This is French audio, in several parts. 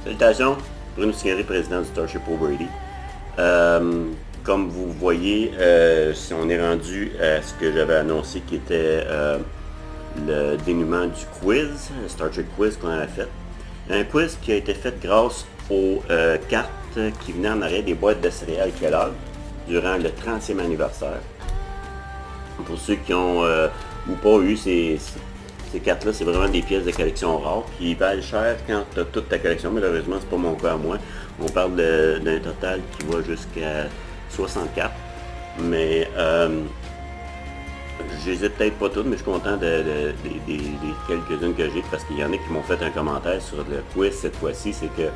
Salutations, Bruno Sigari, président du Starship O'Brady. Comme vous voyez, on est rendu à ce que j'avais annoncé qui était le dénouement du quiz, le Star Trek Quiz qu'on avait fait. Un quiz qui a été fait grâce aux cartes qui venaient en arrière des boîtes de céréales Kellogg durant le 30e anniversaire. Pour ceux qui ont ou pas eu ces cartes-là, c'est vraiment des pièces de collection rares qui valent cher quand tu as toute ta collection. Malheureusement, c'est pas mon cas à moi. On parle d'un total qui va jusqu'à 64. Mais je les ai peut-être pas toutes, mais je suis content des quelques-unes que j'ai parce qu'il y en a qui m'ont fait un commentaire sur le quiz cette fois-ci. C'est que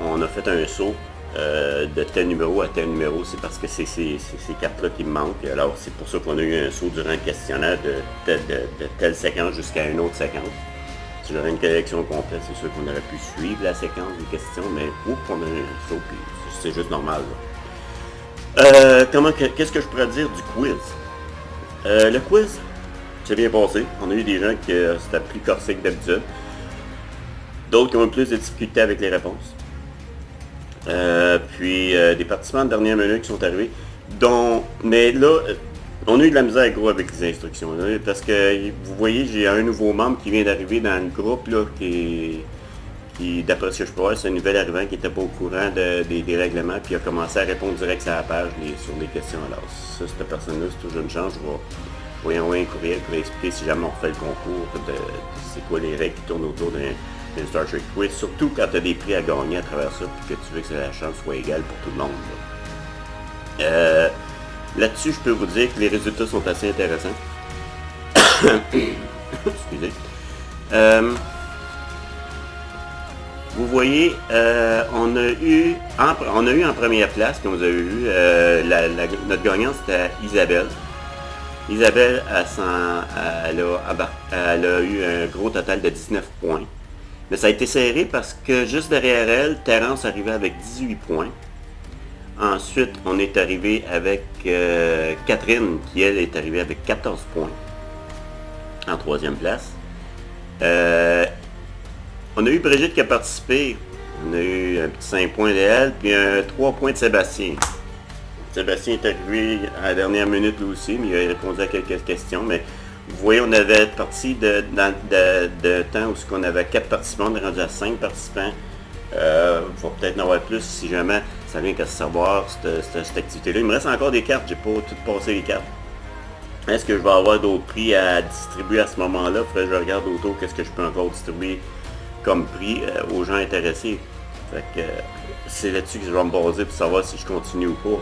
on a fait un saut de tel numéro à tel numéro, c'est parce que c'est ces cartes-là qui me manquent. Alors c'est pour ça qu'on a eu un saut durant le questionnaire de telle séquence jusqu'à une autre séquence. Si j'aurais une collection complète, c'est sûr qu'on aurait pu suivre la séquence des questions, mais on a eu un saut, puis c'est juste normal. Qu'est-ce que je pourrais dire du quiz? Le quiz, c'est bien passé. On a eu des gens qui c'était plus corsé que d'habitude. D'autres qui ont eu plus de difficultés avec les réponses. Puis des participants de dernière minute qui sont arrivés. Mais là, on a eu de la misère gros avec les instructions. Là, parce que vous voyez, j'ai un nouveau membre qui vient d'arriver dans le groupe là, qui d'après ce que je peux voir, c'est un nouvel arrivant qui n'était pas au courant des règlements, puis il a commencé à répondre direct sur la page sur les questions. Alors ça, cette personne-là, c'est toujours une chance. Je vais envoyer un courriel pour expliquer si jamais on refait le concours de c'est quoi les règles qui tournent autour d'un Star Trek Quiz, surtout quand tu as des prix à gagner à travers ça, puis que tu veux que la chance soit égale pour tout le monde. Là-dessus, je peux vous dire que les résultats sont assez intéressants. Excusez. Vous voyez, on a eu en première place, comme vous avez vu, notre gagnante c'était Isabelle. Isabelle, elle a eu un gros total de 19 points. Mais ça a été serré parce que juste derrière elle, Terence arrivait avec 18 points. Ensuite, on est arrivé avec Catherine, qui elle est arrivée avec 14 points. En troisième place. On a eu Brigitte qui a participé. On a eu un petit 5 points d'elle, puis 3 points de Sébastien. Sébastien est arrivé à la dernière minute lui aussi, mais il a répondu à quelques questions. Mais vous voyez, on avait parti de temps où on avait 4 participants, on est rendu à 5 participants. Il va peut-être en avoir plus si jamais ça vient qu'à se savoir cette activité-là. Il me reste encore des cartes, j'ai pas tout passé les cartes. Est-ce que je vais avoir d'autres prix à distribuer à ce moment-là? Il faudrait que je regarde autour qu'est-ce que je peux encore distribuer comme prix aux gens intéressés. Fait que c'est là-dessus que je vais me baser pour savoir si je continue ou pas.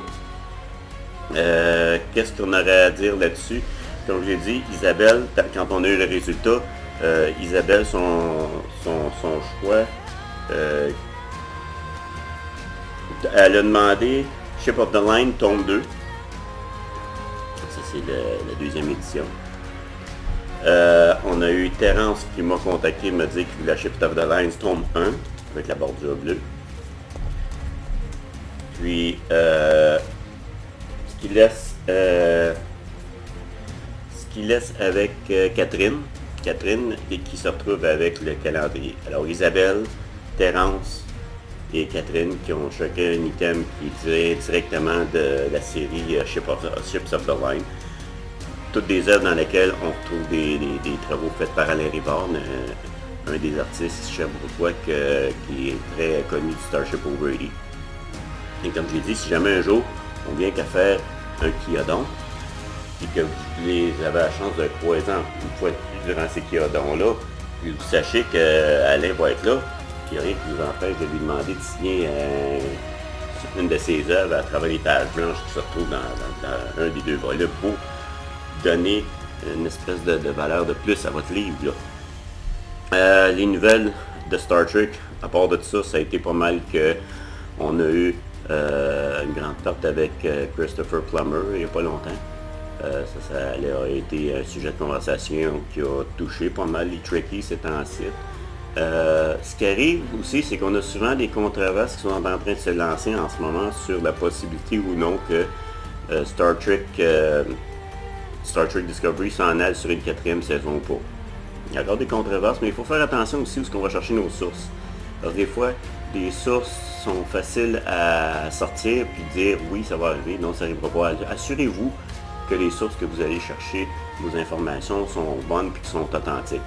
Qu'est-ce qu'on aurait à dire là-dessus? Comme je l'ai dit, Isabelle, quand on a eu le résultat, Isabelle, son choix, elle a demandé Ship of the Line, tome 2. Ça, c'est la deuxième édition. On a eu Terence qui m'a contacté, me dit qu'il voulait Ship of the Line, tome 1, avec la bordure bleue. Puis, ce qui laisse avec Catherine et qui se retrouve avec le calendrier. Alors Isabelle, Terence et Catherine qui ont chacun un item qui vient directement de la série Ships of the Line. Toutes des œuvres dans lesquelles on retrouve des travaux faits par Alain Rivard, un des artistes sherbrookois qui est très connu du Starship O'Brady. Et comme j'ai dit, si jamais un jour on vient qu'à faire un Kiodon, et que vous avez la chance de croiser une fois de plus durant ces Kiodons-là, puis vous sachez qu'Alain va être là, il n'y a rien qui vous empêche de lui demander de signer une de ses œuvres à travers les pages blanches qui se retrouvent dans un des deux volets pour donner une espèce de valeur de plus à votre livre. Là. Les nouvelles de Star Trek, à part de ça, ça a été pas mal que on a eu une grande tarte avec Christopher Plummer il n'y a pas longtemps. Ça a été un sujet de conversation qui a touché pas mal les Trekkies ces temps-ci. Ce qui arrive aussi, c'est qu'on a souvent des controverses qui sont en train de se lancer en ce moment sur la possibilité ou non que Star Trek Discovery s'en aille sur une 4e saison ou pas. Il y a encore des controverses, mais il faut faire attention aussi où est-ce qu'on va chercher nos sources. Parce que des fois, des sources sont faciles à sortir puis dire oui, ça va arriver, non, ça n'arrivera pas. Assurez-vous que les sources que vous allez chercher, vos informations sont bonnes et qui sont authentiques.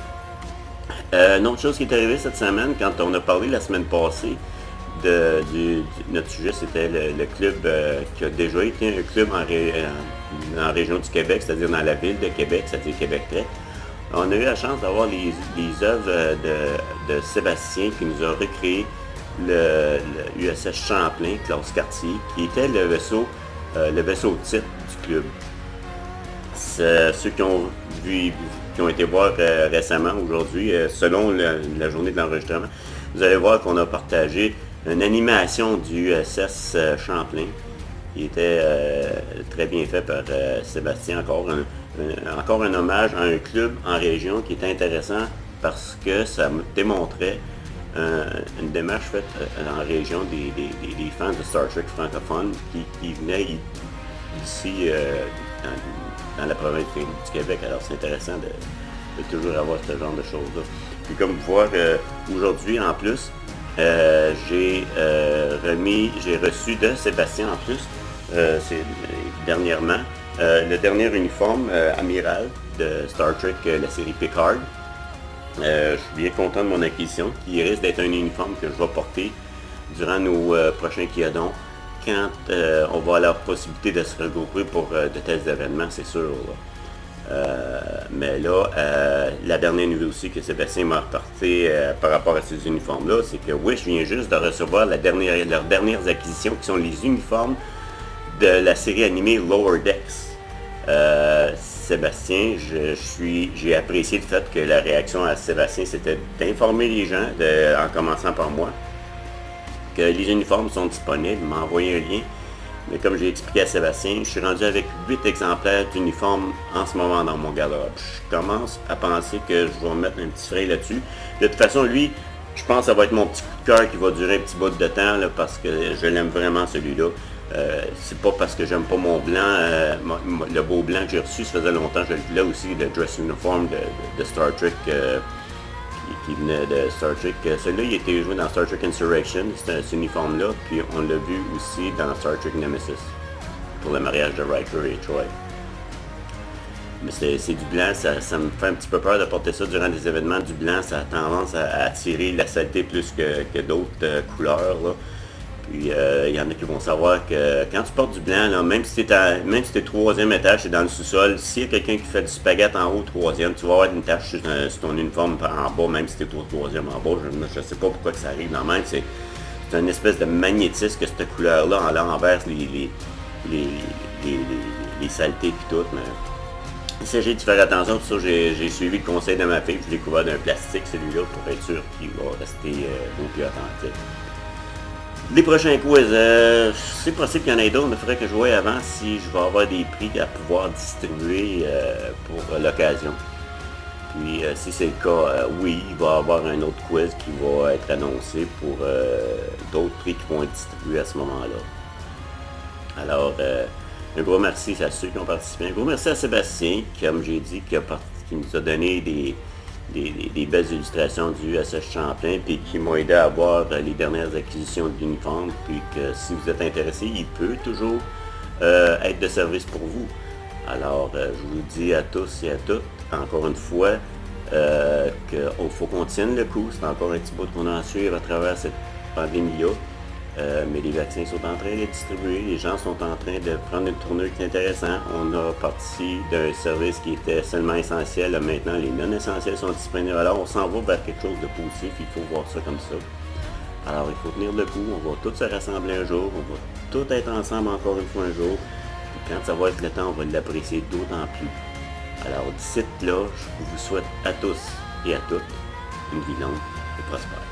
Une autre chose qui est arrivée cette semaine, quand on a parlé la semaine passée notre sujet, c'était le club qui a déjà été un club dans la région du Québec, c'est-à-dire dans la ville de Québec, c'est-à-dire Québec-Trek. On a eu la chance d'avoir les œuvres de Sébastien qui nous a recréé le USS Champlain, classe Cartier, qui était le vaisseau titre du club. Ceux qui ont été voir récemment, aujourd'hui, selon la journée de l'enregistrement, vous allez voir qu'on a partagé une animation du USS Champlain qui était très bien fait par Sébastien. Encore un hommage à un club en région qui était intéressant parce que ça me démontrait une démarche faite en région des fans de Star Trek francophones qui venaient ici dans la province du Québec. Alors c'est intéressant de toujours avoir ce genre de choses-là. Puis comme vous voyez, aujourd'hui en plus, j'ai reçu de Sébastien en plus, dernièrement, le dernier uniforme amiral de Star Trek, la série Picard. Je suis bien content de mon acquisition, qui risque d'être un uniforme que je vais porter durant nos prochains Kiadons, quand on va avoir la possibilité de se regrouper pour de tels événements, c'est sûr. Mais là, la dernière nouvelle aussi que Sébastien m'a reporté par rapport à ces uniformes-là, c'est que Wish vient juste de recevoir leurs dernières acquisitions, qui sont les uniformes de la série animée Lower Decks. Sébastien, j'ai apprécié le fait que la réaction à Sébastien, c'était d'informer les gens, en commençant par moi, que les uniformes sont disponibles. Il m'a envoyé un lien. Mais comme j'ai expliqué à Sébastien, je suis rendu avec 8 exemplaires d'uniformes en ce moment dans mon garde-robe. Je commence à penser que je vais mettre un petit frein là-dessus. De toute façon, lui, je pense que ça va être mon petit coup de cœur qui va durer un petit bout de temps, là, parce que je l'aime vraiment celui-là. C'est pas parce que j'aime pas mon blanc, le beau blanc que j'ai reçu, ça faisait longtemps que je le voulais aussi, le dress uniform de Star Trek qui venait de Star Trek. Celui-là, il était joué dans Star Trek Insurrection, cet uniforme-là, puis on l'a vu aussi dans Star Trek Nemesis, pour le mariage de Riker et Troy. Mais c'est du blanc, ça me fait un petit peu peur de porter ça durant des événements. Du blanc, ça a tendance à attirer la saleté plus que d'autres couleurs, là. Puis il y en a qui vont savoir que quand tu portes du blanc, là, même si tu es troisième étage, tu es dans le sous-sol, s'il y a quelqu'un qui fait du spaghette en haut, troisième, tu vas avoir une tache sur ton uniforme en bas, même si tu es au troisième en bas. Je ne sais pas pourquoi que ça arrive dans même. C'est une espèce de magnétisme que cette couleur-là envers les saletés et tout. Mais il s'agit de faire attention. Pour ça, j'ai suivi le conseil de ma fille. Je l'ai couvert d'un plastique, celui-là, pour être sûr qu'il va rester beau et authentique. Les prochains quiz, c'est possible qu'il y en ait d'autres, mais il faudrait que je voie avant si je vais avoir des prix à pouvoir distribuer pour l'occasion. Puis si c'est le cas, oui, il va y avoir un autre quiz qui va être annoncé pour d'autres prix qui vont être distribués à ce moment-là. Alors, un gros merci à ceux qui ont participé. Un gros merci à Sébastien, comme j'ai dit, qui nous a donné des belles illustrations du USS Champlain, puis qui m'ont aidé à avoir les dernières acquisitions d'uniformes, puis que si vous êtes intéressé, il peut toujours être de service pour vous. Alors, je vous dis à tous et à toutes, encore une fois, qu'il faut qu'on tienne le coup. C'est encore un petit bout qu'on a à suivre à travers cette pandémie-là. Mais les vaccins sont en train d'être distribués, les gens sont en train de prendre une tournure qui est intéressante. On a parti d'un service qui était seulement essentiel, là, maintenant les non essentiels sont disponibles. Alors on s'en va vers quelque chose de positif, il faut voir ça comme ça. Alors il faut tenir le coup, on va tous se rassembler un jour, on va tous être ensemble encore une fois un jour. Et quand ça va être le temps, on va l'apprécier d'autant plus. Alors d'ici là, je vous souhaite à tous et à toutes une vie longue et prospère.